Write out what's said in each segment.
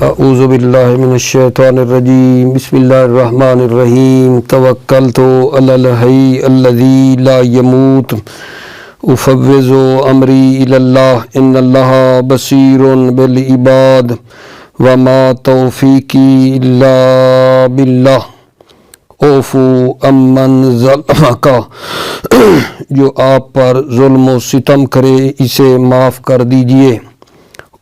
اعوذ باللہ من الشیطان الرجیم بسم اللہ الرحمن الرحیم توکلت علی الحی الذی لا یموت افوض امری الی اللہ ان اللہ بصیر بالعباد وما توفیقی الا باللہ اوفو امن ظلم کا جو آپ پر ظلم و ستم کرے اسے معاف کر دیجئے۔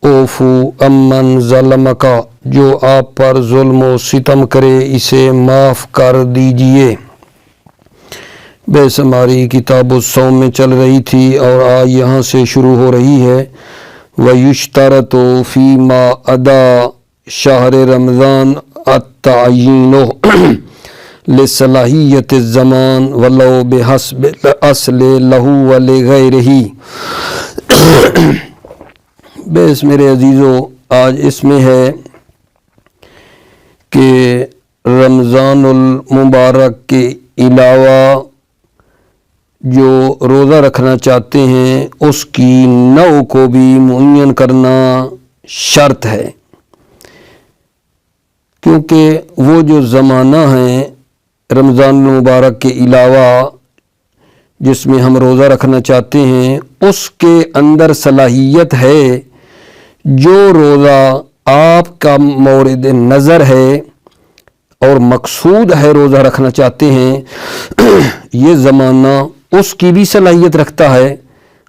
اوفو امن ظلم کا جو آپ پر ظلم و ستم کرے اسے معاف کر دیجئے۔ بحث ہماری کتاب الصوم میں چل رہی تھی اور آج یہاں سے شروع ہو رہی ہے۔ وَيُشْتَرَطُ فِي مَا أَدَى شَهْرِ رمضان التعیین لصلاحیت الزمان ولو بحسب الاصل لہو ولغیرہ۔ بس میرے عزیزو، آج اس میں ہے کہ رمضان المبارک کے علاوہ جو روزہ رکھنا چاہتے ہیں اس کی نوع کو بھی معین کرنا شرط ہے، کیونکہ وہ جو زمانہ ہیں رمضان المبارک کے علاوہ جس میں ہم روزہ رکھنا چاہتے ہیں اس کے اندر صلاحیت ہے جو روزہ آپ کا مورد نظر ہے اور مقصود ہے روزہ رکھنا چاہتے ہیں، یہ زمانہ اس کی بھی صلاحیت رکھتا ہے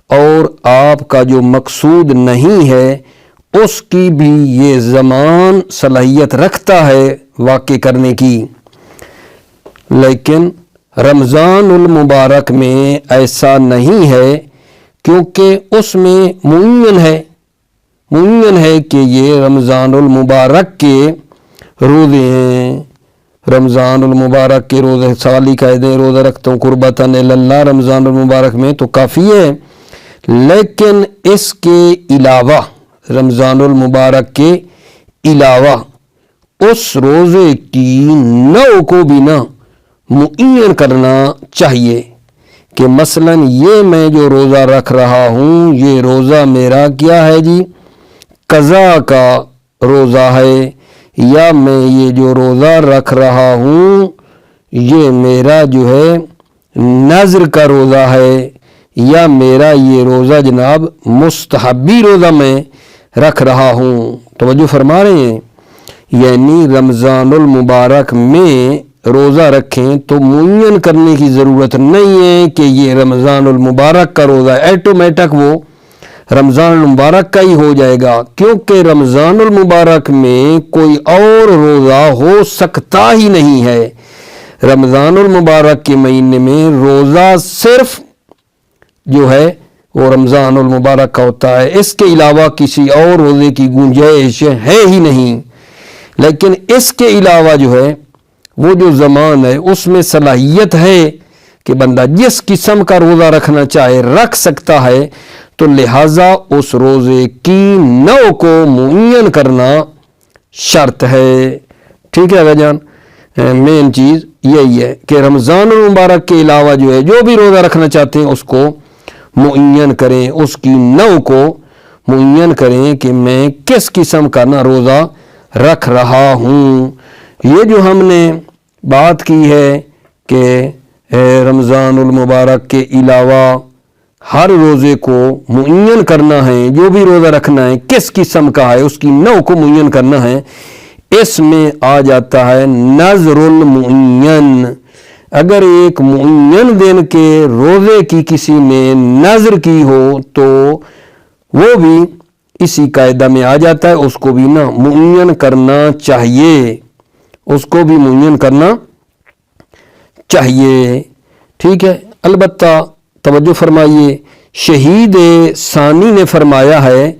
اور آپ کا جو مقصود نہیں ہے اس کی بھی یہ زمان صلاحیت رکھتا ہے واقع کرنے کی۔ لیکن رمضان المبارک میں ایسا نہیں ہے، کیونکہ اس میں معین ہے کہ یہ رمضان المبارک کے روزے ہیں۔ رمضان المبارک کے روزے سالی قاعدے روزہ رکھتا ہوں قربتاً اللہ رمضان المبارک میں تو کافی ہے، لیکن اس کے علاوہ رمضان المبارک کے علاوہ اس روزے کی نوع کو بھی معین کرنا چاہیے کہ مثلا یہ میں جو روزہ رکھ رہا ہوں یہ روزہ میرا کیا ہے جی، قضا کا روزہ ہے، یا میں یہ جو روزہ رکھ رہا ہوں یہ میرا جو ہے نذر کا روزہ ہے، یا میرا یہ روزہ جناب مستحبی روزہ میں رکھ رہا ہوں۔ توجہ فرما رہے ہیں، یعنی رمضان المبارک میں روزہ رکھیں تو معین کرنے کی ضرورت نہیں ہے کہ یہ رمضان المبارک کا روزہ ایٹومیٹک وہ رمضان المبارک کا ہی ہو جائے گا، کیونکہ رمضان المبارک میں کوئی اور روزہ ہو سکتا ہی نہیں ہے۔ رمضان المبارک کے مہینے میں روزہ صرف جو ہے وہ رمضان المبارک کا ہوتا ہے، اس کے علاوہ کسی اور روزے کی گنجائش ہے ہی نہیں۔ لیکن اس کے علاوہ جو ہے وہ جو زمان ہے اس میں صلاحیت ہے کہ بندہ جس قسم کا روزہ رکھنا چاہے رکھ سکتا ہے، تو لہٰذا اس روزے کی نوع کو معین کرنا شرط ہے۔ ٹھیک ہے جان، مین چیز یہی ہے کہ رمضان المبارک کے علاوہ جو ہے جو بھی روزہ رکھنا چاہتے ہیں اس کو معین کریں، اس کی نوع کو معین کریں کہ میں کس قسم کا روزہ رکھ رہا ہوں۔ یہ جو ہم نے بات کی ہے کہ رمضان المبارک کے علاوہ ہر روزے کو معین کرنا ہے، جو بھی روزہ رکھنا ہے کس قسم کا ہے اس کی نوع کو معین کرنا ہے، اس میں آ جاتا ہے نذر المعین۔ اگر ایک معین دن کے روزے کی کسی نے نذر کی ہو تو وہ بھی اسی قاعدہ میں آ جاتا ہے، اس کو بھی معین کرنا چاہیے، اس کو بھی معین کرنا چاہیے۔ ٹھیک ہے، البتہ توجہ فرمائیے، شہید ثانی نے فرمایا ہے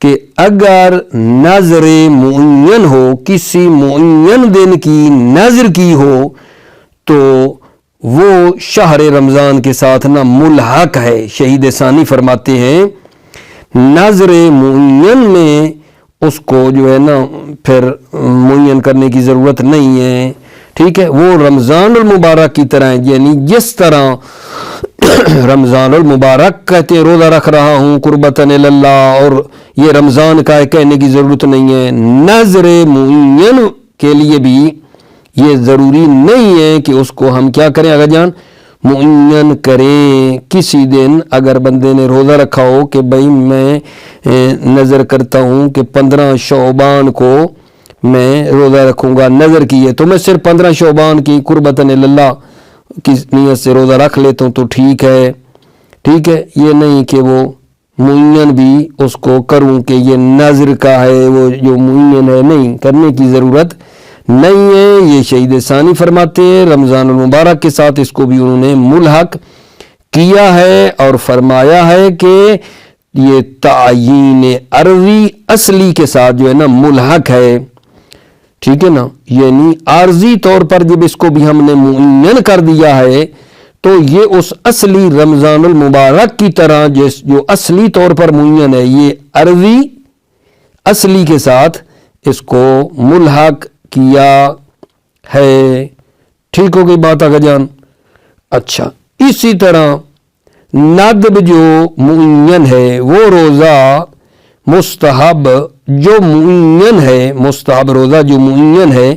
کہ اگر نذر معین ہو، کسی معین دن کی نذر کی ہو تو وہ شہر رمضان کے ساتھ ملحق ہے۔ شہید ثانی فرماتے ہیں نذر معین میں اس کو جو ہے پھر معین کرنے کی ضرورت نہیں ہے۔ ٹھیک ہے، وہ رمضان المبارک کی طرح ہے، یعنی جس طرح رمضان المبارک کہتے ہیں روزہ رکھ رہا ہوں قربتاً اللہ، اور یہ رمضان کا ہے کہنے کی ضرورت نہیں ہے۔ نظر معین کے لیے بھی یہ ضروری نہیں ہے کہ اس کو ہم کیا کریں اگر جان معین کریں۔ کسی دن اگر بندے نے روزہ رکھا ہو کہ بھائی میں نظر کرتا ہوں کہ 15 شعبان کو میں روزہ رکھوں گا، نظر کی ہے تو میں صرف 15 شعبان کی قربتاً اللہ کی نیت سے روزہ رکھ لیتا ہوں تو ٹھیک ہے، ٹھیک ہے۔ یہ نہیں کہ وہ معین بھی اس کو کروں کہ یہ نظر کا ہے، وہ جو معین ہے نہیں کرنے کی ضرورت نہیں ہے۔ یہ شہید ثانی فرماتے ہیں رمضان المبارک کے ساتھ اس کو بھی انہوں نے ملحق کیا ہے اور فرمایا ہے کہ یہ تعیین عرضی اصلی کے ساتھ جو ہے نا ملحق ہے، ٹھیک ہے نا، یعنی عارضی طور پر جب اس کو بھی ہم نے معین کر دیا ہے تو یہ اس اصلی رمضان المبارک کی طرح جو اصلی طور پر معین ہے یہ عرضی اصلی کے ساتھ اس کو ملحق کیا ہے۔ ٹھیک ہو گئی بات آگے جان؟ اچھا، اسی طرح ندب جو معین ہے وہ روزہ مستحب جو معین ہے، مستحب روزہ جو معین ہے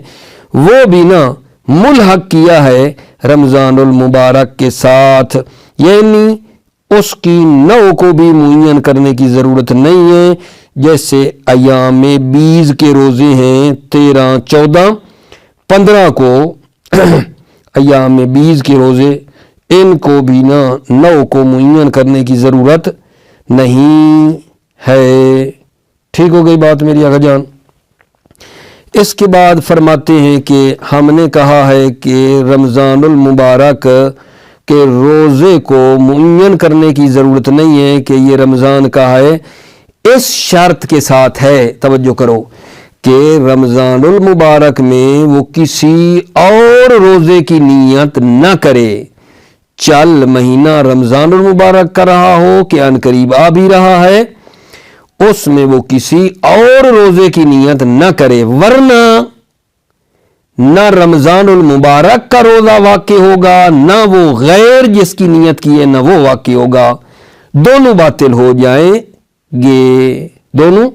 وہ بھی نا ملحق کیا ہے رمضان المبارک کے ساتھ، یعنی اس کی نوع کو بھی معین کرنے کی ضرورت نہیں ہے۔ جیسے ایام بیز کے روزے ہیں 13، 14، 15 کو ایام بیز کے روزے، ان کو بھی نا نوع کو معین کرنے کی ضرورت نہیں ہے۔ ٹھیک ہو گئی بات میری آقا جان؟ اس کے بعد فرماتے ہیں کہ ہم نے کہا ہے کہ رمضان المبارک کے روزے کو معین کرنے کی ضرورت نہیں ہے کہ یہ رمضان کا ہے، اس شرط کے ساتھ ہے، توجہ کرو، کہ رمضان المبارک میں وہ کسی اور روزے کی نیت نہ کرے، چل مہینہ رمضان المبارک کا رہا ہو کہ ان قریب آ بھی رہا ہے، اس میں وہ کسی اور روزے کی نیت نہ کرے، ورنہ نہ رمضان المبارک کا روزہ واقع ہوگا نہ وہ غیر جس کی نیت کی ہے نہ وہ واقع ہوگا، دونوں باطل ہو جائیں گے، دونوں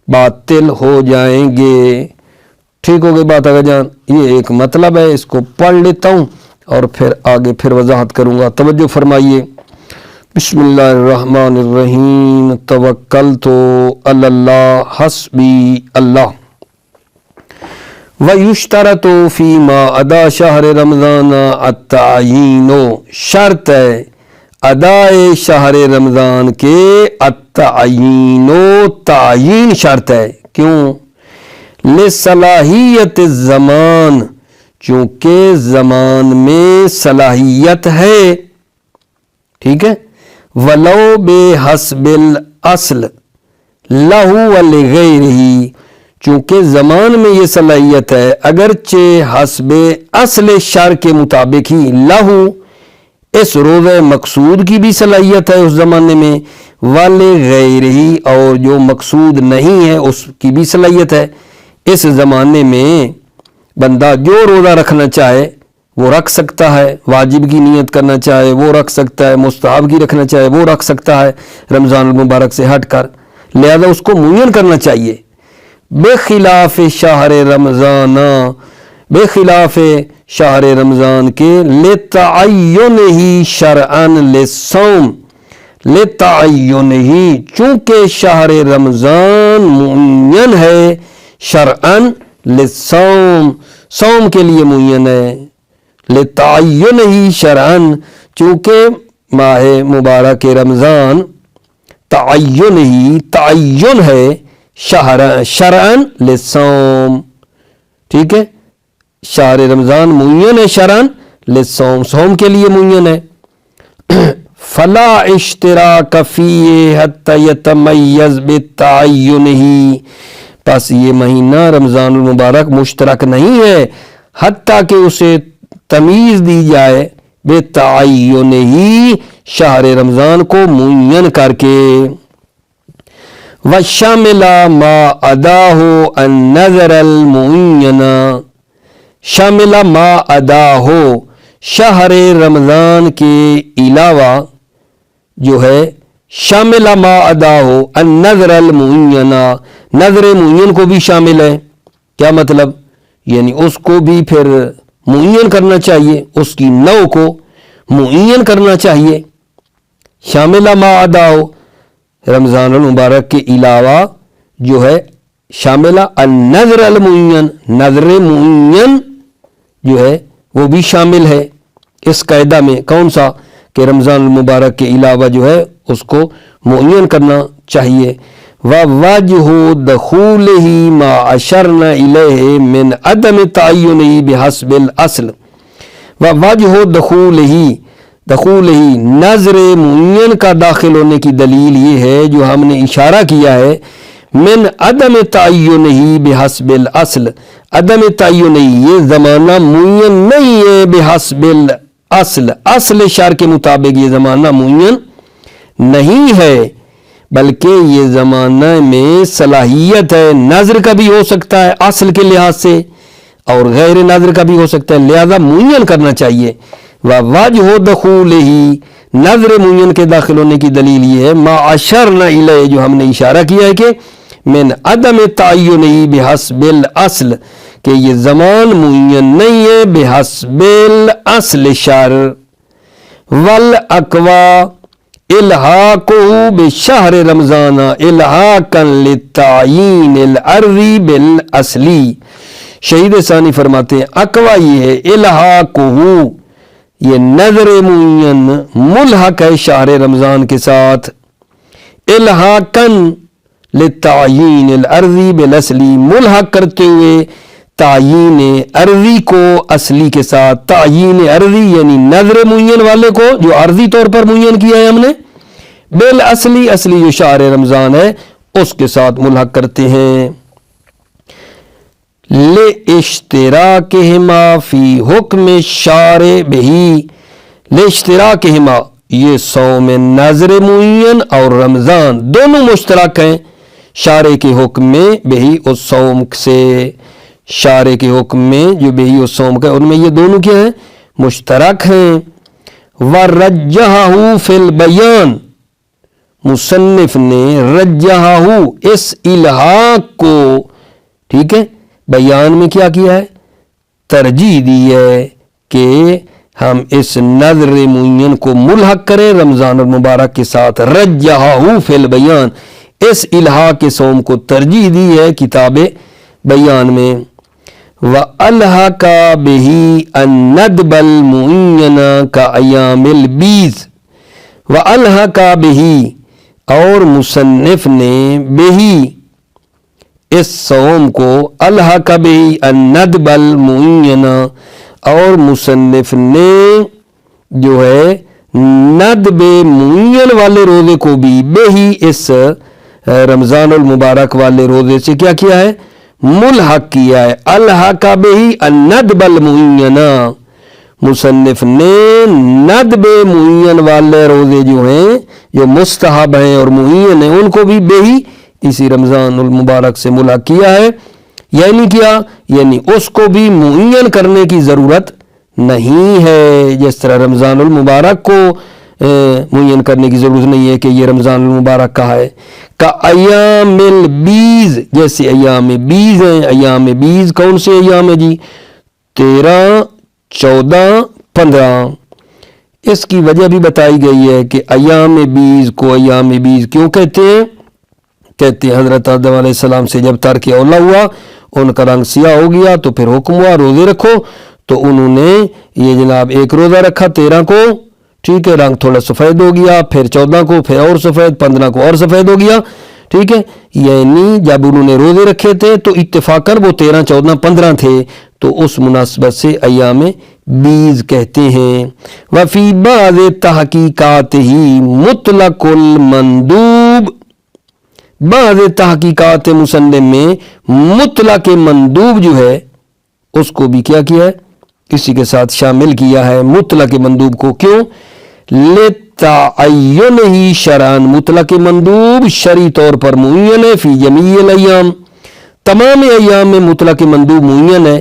باطل ہو جائیں گے۔ ٹھیک ہو گئی بات آگے جان؟ یہ ایک مطلب ہے، اس کو پڑھ لیتا ہوں اور پھر آگے پھر وضاحت کروں گا، توجہ فرمائیے۔ بسم اللہ الرحمن الرحیم، توکلت علی اللہ حسبی اللہ۔ وَيُشْتَرَطُ فِي مَا ادا شہر رمضان التعیین، شرط ہے ادائے شہر رمضان کے التعیین، تعیین شرط ہے، کیوں؟ لصلاحیت الزمان، چونکہ زمان میں صلاحیت ہے، ٹھیک ہے، ولو بحسب الاصل لہو ولغیرہ، چونکہ زمان میں یہ صلاحیت ہے اگرچہ حسب اصل شرع کے مطابق ہی، لہو اس روزہ مقصود کی بھی صلاحیت ہے اس زمانے میں، ولغیرہ اور جو مقصود نہیں ہے اس کی بھی صلاحیت ہے۔ اس زمانے میں بندہ جو روزہ رکھنا چاہے وہ رکھ سکتا ہے، واجب کی نیت کرنا چاہے وہ رکھ سکتا ہے، مستحب کی رکھنا چاہے وہ رکھ سکتا ہے رمضان المبارک سے ہٹ کر، لہذا اس کو معین کرنا چاہیے۔ بخلاف شہر رمضان، بخلاف شہر رمضان کے، لتعینہ شرعاً للصوم، لتعینہ چونکہ شہر رمضان معین ہے شرعاً للصوم، صوم کے لیے معین ہے، لتعینہ شرعاً چونکہ ماہ مبارک رمضان تعینہ تعین ہے شرعاً للصوم، ٹھیک ہے، شہر رمضان معین ہے شرعاً للصوم، صوم کے لیے معین ہے۔ فلا اشتراک فیہ حتی یتمیز بتعینہ، پس یہ مہینہ رمضان المبارک مشترک نہیں ہے حتیٰ کہ اسے تمیز دی جائے بتعینہ شہر رمضان کو معین کر کے۔ وشامل ما اداہ النظر المعین، شامل ما اداہ شہر رمضان کے علاوہ جو ہے شامل ما ادا ہو النظر المعین، نظر معین کو بھی شامل ہے. کیا مطلب؟ یعنی اس کو بھی پھر معین کرنا چاہیے، اس کی نوع کو معین کرنا چاہیے. شامل ما ادا ہو رمضان المبارک کے علاوہ جو ہے شامل النظر المعین، نظر معین جو ہے وہ بھی شامل ہے اس قاعدہ میں. کون سا؟ کہ رمضان المبارک کے علاوہ جو ہے اس کو معین کرنا چاہیے. وَوَجْهُ دَخُولِهِ مَا أَشَرْنَا إِلَيْهِ مِنْ عَدَمِ تَعَيُّنِهِ بِحَسْبِ الْأَصْلِ. وَوَجْهُ دَخُولِهِ نظر معین کا داخل ہونے کی دلیل یہ ہے جو ہم نے اشارہ کیا ہے، من عدم تعینہ بحسب الاصل، عدم تعینہ یہ زمانہ معین نہیں ہے، بحسب الاصل اصل شرع کے مطابق یہ زمانہ معین نہیں ہے، بلکہ یہ زمانہ میں صلاحیت ہے. نظر کا بھی ہو سکتا ہے اصل کے لحاظ سے اور غیر نظر کا بھی ہو سکتا ہے، لہذا معین کرنا چاہیے. وَوَجْهُ دَخُولِهِ نظر معین کے داخل ہونے کی دلیل یہ ہے ما اشرنا الیہ جو ہم نے اشارہ کیا ہے کہ من عدم تعینہ بحسب الاصل کہ یہ زمان معین نہیں ہے بحسب الاصل شرع. والاقوی الحاقہ بشہر رمضان الحاقا للتعیین العرضی بالاصلی. شہید ثانی فرماتے ہیں اقوی یہ ہے الحاقہ یہ نظر معین ملحق ہے شہر رمضان کے ساتھ، الحاقا للتعیین العرضی بالاصلی ملحق کرتے ہوئے تعیین عرضی کو اصلی کے ساتھ. تعیین عرضی یعنی نظر معین والے کو جو عرضی طور پر معین کیا ہے ہم نے، بالاصلی اصلی جو شہر رمضان ہے اس کے ساتھ ملحق کرتے ہیں. لاشتراکہما فی حکم الشارع بہ، لاشتراکہما یہ صوم نظر معین اور رمضان دونوں مشترک ہیں شارع کے حکم میں، بہی اس صوم سے شارع کے حکم میں جو بہی اس صوم کا، ان میں یہ دونوں کیا ہیں؟ مشترک ہیں. وَرَجَّحَهُ فِي الْبَيَانِ مصنف نے رجحہ اس الحاق کو، ٹھیک ہے، بیان میں کیا کیا ہے؟ ترجیح دی ہے کہ ہم اس نظر معین کو ملحق کریں رمضان المبارک کے ساتھ. رجحہ فی البیان اس الحاق کے صوم کو ترجیح دی ہے کتاب بیان میں. وَأَلْحَقَ بِهِ النَّدْبَ الْمُعِيَّنَ كَأَيَّامِ الْبِيضِ. وَأَلْحَقَ بِهِ اور مصنف نے بہی اس صوم کو، الحق بہ الندب المعین اور مصنف نے جو ہے ندب معین والے روزے کو بھی بہی اس رمضان المبارک والے روزے سے کیا کیا ہے؟ ملحق کیا ہے. الحق بہ الندب المعین مصنف نے ندب معین والے روزے جو ہیں جو مستحب ہیں اور معین ہیں ان کو بھی بہی اسی رمضان المبارک سے ملحق کیا ہے. یعنی کیا؟ یعنی اس کو بھی معین کرنے کی ضرورت نہیں ہے، جس طرح رمضان المبارک کو معین کرنے کی ضرورت نہیں ہے کہ یہ رمضان المبارک کا ہے. کا ایام البیض جیسے ایام بیض ہیں. ایام بیض کون سے ایام ہیں جی؟ 13، 14، 15. اس کی وجہ بھی بتائی گئی ہے کہ ایام بیض کو ایام بیض کیوں کہتے ہیں. کہتے ہیں حضرت آدم علیہ السلام سے جب ترک اولا ہوا ان کا رنگ سیاہ ہو گیا تو پھر حکم ہوا روزے رکھو، تو انہوں نے یہ جناب ایک روزہ رکھا 13 کو، ٹھیک ہے، رنگ تھوڑا سفید ہو گیا، پھر 14 کو پھر اور سفید، 15 کو اور سفید ہو گیا، ٹھیک ہے. یعنی جب انہوں نے روزے رکھے تھے تو اتفاقاً وہ 13، 14، 15 تھے، تو اس مناسبت سے ایام بیض کہتے ہیں. وفی بعض تحقیقات ہی مطلق المندوب، بعض تحقیقات مصنف میں مطلق مندوب جو ہے اس کو بھی کیا ہے؟ کسی کے ساتھ شامل کیا ہے مطلق مندوب کو. کیوں؟ لتعین ہی شرعاً مطلق مندوب شرعی طور پر معین ہے، فی جمیع الایام تمام ایام میں مطلق مندوب معین ہے.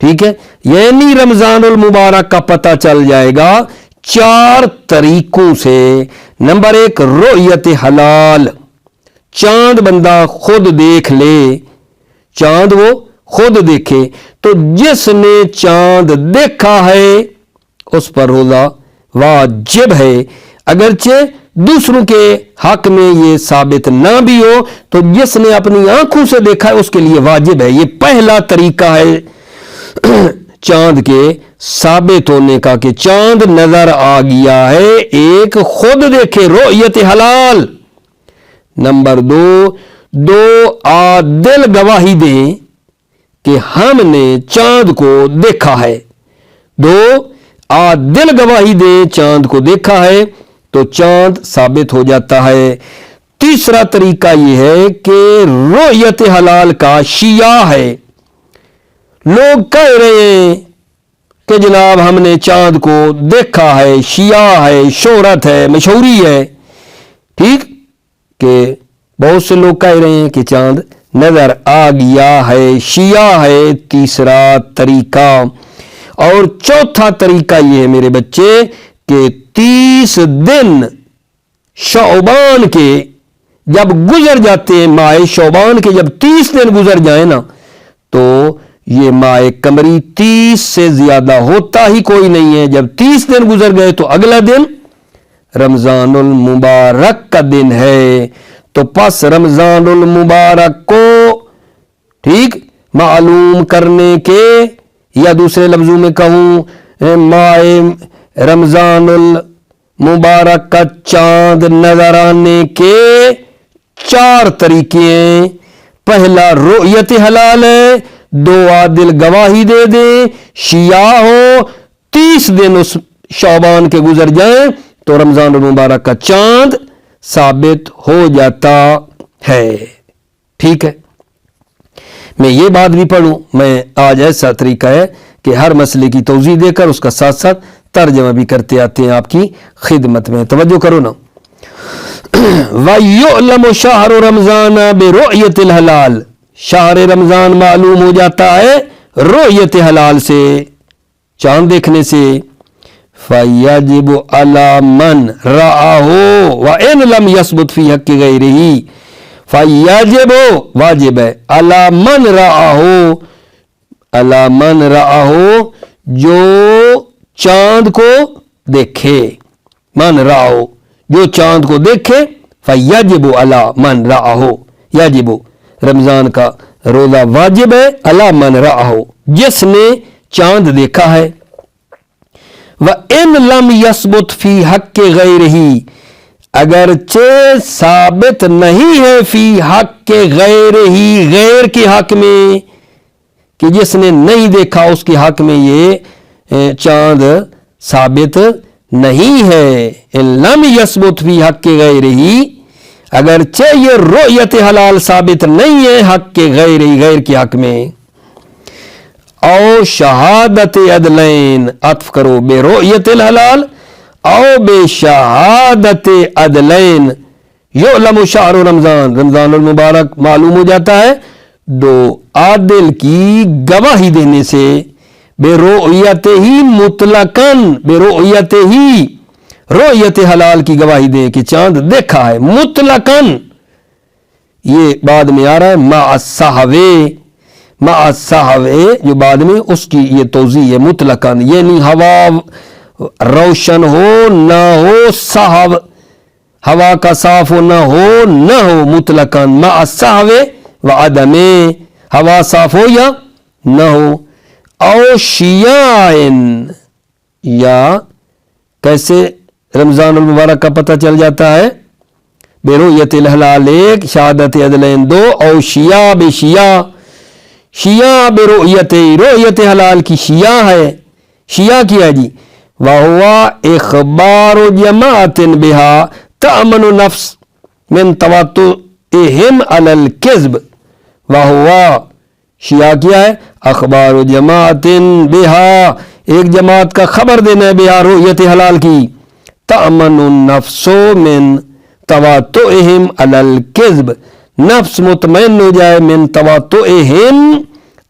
ٹھیک ہے، یعنی رمضان المبارک کا پتہ چل جائے گا 4 طریقوں سے۔ نمبر 1 رؤیت حلال، چاند بندہ خود دیکھ لے، چاند وہ خود دیکھے، تو جس نے چاند دیکھا ہے اس پر روزہ واجب ہے، اگرچہ دوسروں کے حق میں یہ ثابت نہ بھی ہو تو جس نے اپنی آنکھوں سے دیکھا ہے اس کے لیے واجب ہے۔ یہ پہلا طریقہ ہے چاند کے ثابت ہونے کا کہ چاند نظر آ گیا ہے، ایک خود دیکھے، رؤیت حلال۔ نمبر 2 عادل گواہی دیں کہ ہم نے چاند کو دیکھا ہے، 2 عادل گواہی دیں چاند کو دیکھا ہے تو چاند ثابت ہو جاتا ہے۔ تیسرا طریقہ یہ ہے کہ رؤیت حلال کا شیعہ ہے، لوگ کہہ رہے ہیں کہ جناب ہم نے چاند کو دیکھا ہے، شیعہ ہے، شہرت ہے، مشہوری ہے، ٹھیک، کہ بہت سے لوگ کہہ رہے ہیں کہ چاند نظر آ گیا ہے، شیعہ ہے تیسرا طریقہ۔ اور چوتھا طریقہ یہ ہے میرے بچے کہ 30 دن شعبان کے جب گزر جاتے ہیں، ماہ شعبان کے جب 30 دن گزر جائیں نا تو یہ ماہ قمری 30 سے زیادہ ہوتا ہی کوئی نہیں ہے۔ جب 30 دن گزر گئے تو اگلا دن رمضان المبارک کا دن ہے، تو پس رمضان المبارک کو ٹھیک معلوم کرنے کے، یا دوسرے لفظوں میں کہوں ماہ رمضان المبارک کا چاند نظر آنے کے 4 طریقے ہیں۔ پہلا رؤیت حلال ہے، 2 عادل گواہی دے دیں، شیعہ ہو، 30 دن اس شعبان کے گزر جائیں تو رمضان المبارک کا چاند ثابت ہو جاتا ہے۔ ٹھیک ہے، میں یہ بات بھی پڑھوں، میں آج ایسا طریقہ ہے کہ ہر مسئلے کی توضیح دے کر اس کا ساتھ ساتھ ترجمہ بھی کرتے آتے ہیں آپ کی خدمت میں، توجہ کرو نا۔ وَيُعْلَمُ شَهْرُ رَمْضَانَ بِرُؤْيَةِ الْحَلَالِ، شہر رمضان معلوم ہو جاتا ہے رؤیت حلال سے، چاند دیکھنے سے۔ فَيَجِبُ عَلَى مَنْ رَآهُ وَإِنْ لَمْ يَثْبُتْ فِي حَقِّ غَيْرِهِ، فَيَجِبُ واجب ہے، عَلَى مَنْ رَآهُ، عَلَى مَنْ رَآهُ جو چاند کو دیکھے، من رآہو جو چاند کو دیکھے، فَيَجِبُ عَلَى مَنْ رَآهُ، یجب رمضان کا روزہ واجب ہے، عَلَى مَنْ رَآهُ جس نے چاند دیکھا ہے۔ وَإِنْ لَمْ يَثْبُتْ فِي حَقِّ غَيْرِهِ، اگرچہ ثابت نہیں ہے فی حق غیر ہی، غیر کے حق میں، کہ جس نے نہیں دیکھا اس کے حق میں یہ چاند ثابت نہیں ہے۔ ان لم یثبت فی حق غیر ہی، اگرچہ یہ رؤیت حلال ثابت نہیں ہے حق کے غیر ہی، غیر کے حق میں۔ او شہادت عدلین، عطف کرو بے رؤیت الحلال او بے شہادت عدلین، یعلم شہر رمضان، رمضان المبارک معلوم ہو جاتا ہے 2 عادل کی گواہی دینے سے، بے رؤیت ہی مطلقاً، بے رؤیت ہی رؤیت حلال کی گواہی دیں کہ چاند دیکھا ہے مطلقاً، یہ بعد میں آ رہا ہے مع الصحوے، مع الصحوے جو بعد میں اس کی یہ توضیح ہے مطلقاً، یعنی ہوا روشن ہو نہ ہو، صحو ہوا کا صاف ہو نہ ہو مطلقاً، مع الصحوے وعدم، ہوا صاف ہو یا نہ ہو۔ او شیعین، یا کیسے رمضان المبارک کا پتہ چل جاتا ہے؟ بے رؤیت الحلال 1، شہادت عدلین 2، او شیعہ بے شیعہ، شیعہ بے رؤیت، رؤیت حلال کی شیعہ ہے، شیعہ کیا جی، وَهُوَ إِخْبَارُ جَمَاعَةٍ بِهَا تَأْمَنُ نَفْسِ مِنْ تَوَطُّئِهِمْ عَلَى الْكِذْبِ، وَهُوَ شیعہ کیا ہے؟ اخبار جماعتن بہا، ایک جماعت کا خبر دینا ہے بہا رؤیت حلال کی، تأمن النفس من تواطؤہم علی الکذب، نفس مطمئن ہو جائے من تواطؤہم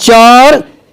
4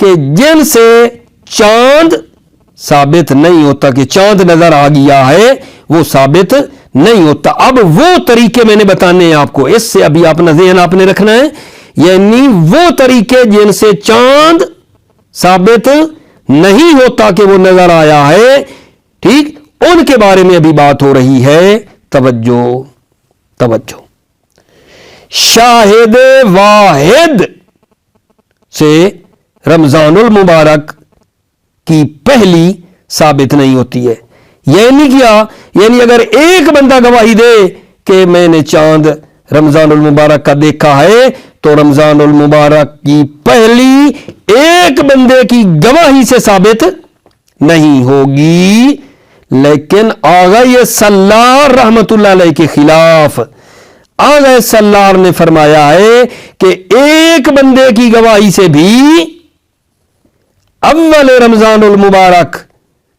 کہ جن سے چاند ثابت نہیں ہوتا کہ چاند نظر آ گیا ہے وہ ثابت نہیں ہوتا. اب وہ طریقے میں نے بتانے ہیں آپ کو, اس سے ابھی اپنا ذہن آپ نے رکھنا ہے, یعنی وہ طریقے جن سے چاند ثابت نہیں ہوتا کہ وہ نظر آیا ہے, ٹھیک, ان کے بارے میں ابھی بات ہو رہی ہے. توجہ. شاہد واحد سے رمضان المبارک کی پہلی ثابت نہیں ہوتی ہے. یعنی کیا؟ یعنی اگر ایک بندہ گواہی دے کہ میں نے چاند رمضان المبارک کا دیکھا ہے تو رمضان المبارک کی پہلی ایک بندے کی گواہی سے ثابت نہیں ہوگی. لیکن آغا یہ سلار رحمت اللہ علیہ کے خلاف آغا سلار نے فرمایا ہے کہ ایک بندے کی گواہی سے بھی اول رمضان المبارک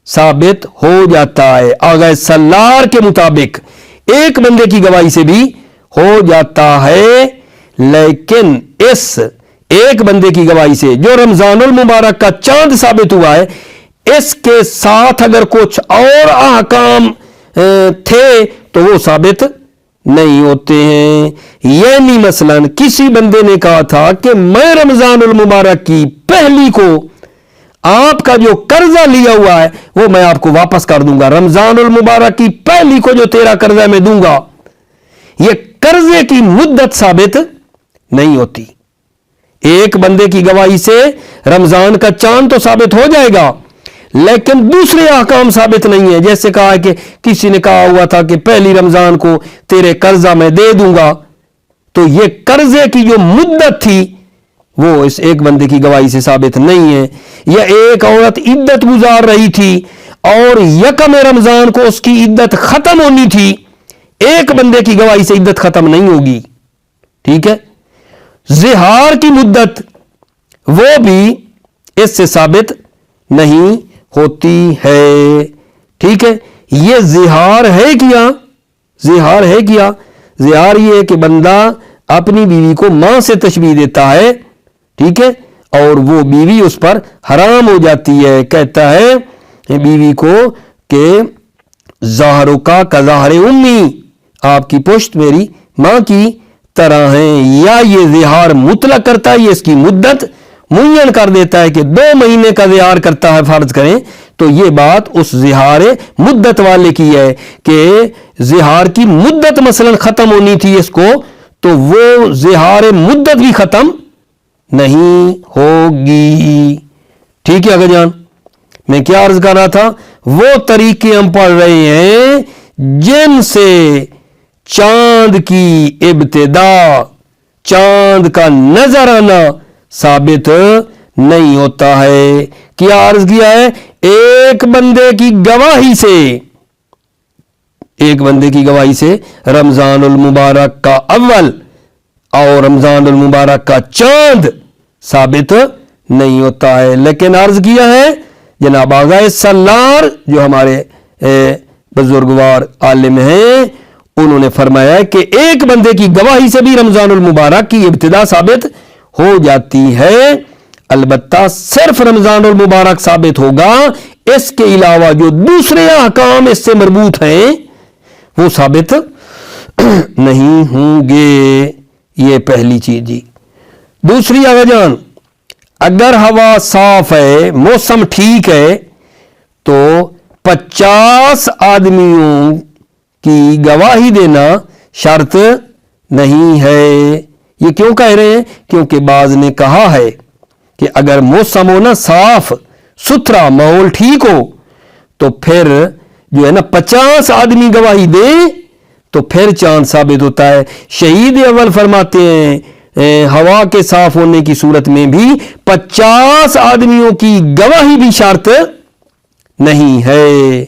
ثابت ہو جاتا ہے. آغا سلار کے مطابق ایک بندے کی گواہی سے بھی ہو جاتا ہے, لیکن اس ایک بندے کی گواہی سے جو رمضان المبارک کا چاند ثابت ہوا ہے اس کے ساتھ اگر کچھ اور احکام تھے تو وہ ثابت نہیں ہوتے ہیں. یعنی مثلا کسی بندے نے کہا تھا کہ میں رمضان المبارک کی پہلی کو آپ کا جو قرضہ لیا ہوا ہے وہ میں آپ کو واپس کر دوں گا, رمضان المبارک کی پہلی کو جو تیرا قرضہ میں دوں گا. یہ قرضے کی مدت ثابت نہیں ہوتی. ایک بندے کی گواہی سے رمضان کا چاند تو ثابت ہو جائے گا لیکن دوسرے احکام ثابت نہیں ہے. جیسے کہا کہ کسی نے کہا ہوا تھا کہ پہلی رمضان کو تیرے قرضہ میں دے دوں گا, تو یہ قرضے کی جو مدت تھی وہ اس ایک بندے کی گواہی سے ثابت نہیں ہے. یا ایک عورت عدت گزار رہی تھی اور یکم رمضان کو اس کی عدت ختم ہونی تھی, ایک بندے کی گواہی سے عدت ختم نہیں ہوگی. ٹھیک ہے. زہار کی مدت وہ بھی اس سے ثابت نہیں ہوتی ہے. ٹھیک ہے. یہ زہار ہے کیا؟ زہار ہے کیا؟ زہار یہ ہے کہ بندہ اپنی بیوی کو ماں سے تشبیہ دیتا ہے, ٹھیک ہے, اور وہ بیوی اس پر حرام ہو جاتی ہے. کہتا ہے بیوی کو کہ ظاہروں کا ظاہر امی, آپ کی پشت میری ماں کی طرح ہیں. یا یہ زہار مطلق کرتا ہے, یہ اس کی مدت معین کر دیتا ہے کہ 2 مہینے کا زہار کرتا ہے فرض کریں, تو یہ بات اس زہار مدت والے کی ہے کہ زہار کی مدت مثلا ختم ہونی تھی اس کو, تو وہ زہار مدت بھی ختم نہیں ہوگی. ٹھیک ہے. اگر جان میں کیا عرض کر رہا تھا, وہ طریقے ہم پڑھ رہے ہیں جن سے چاند کی ابتدا, چاند کا نظر آنا ثابت نہیں ہوتا ہے. کیا عرض کیا ہے؟ ایک بندے کی گواہی سے, ایک بندے کی گواہی سے رمضان المبارک کا اول اور رمضان المبارک کا چاند ثابت نہیں ہوتا ہے. لیکن عرض کیا ہے جناب آغا سلار جو ہمارے بزرگوار عالم ہیں, انہوں نے فرمایا کہ ایک بندے کی گواہی سے بھی رمضان المبارک کی ابتدا ثابت ہو جاتی ہے. البتہ صرف رمضان المبارک ثابت ہوگا, اس کے علاوہ جو دوسرے احکام اس سے مربوط ہیں وہ ثابت نہیں ہوں گے. یہ پہلی چیز جی. دوسری آغا جان, اگر ہوا صاف ہے, موسم ٹھیک ہے, تو 50 آدمیوں کی گواہی دینا شرط نہیں ہے. یہ کیوں کہہ رہے ہیں؟ کیونکہ بعض نے کہا ہے کہ اگر موسم ہو نا صاف ستھرا, ماحول ٹھیک ہو, تو پھر جو ہے نا 50 آدمی گواہی دیں تو پھر چاند ثابت ہوتا ہے. شہید اول فرماتے ہیں ہوا کے صاف ہونے کی صورت میں بھی 50 آدمیوں کی گواہی بھی شرط نہیں ہے.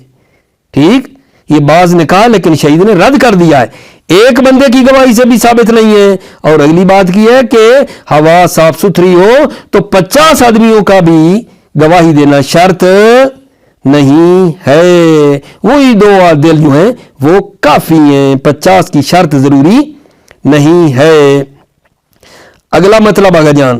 ٹھیک. یہ بعض نے کہا لیکن شہید نے رد کر دیا ہے, ایک بندے کی گواہی سے بھی ثابت نہیں ہے. اور اگلی بات کی ہے کہ ہوا صاف ستھری ہو تو 50 آدمیوں کا بھی گواہی دینا شرط نہیں ہے. وہی 2 عادل جو ہیں وہ کافی ہیں, 50 کی شرط ضروری نہیں ہے. اگلا مطلب آگا جان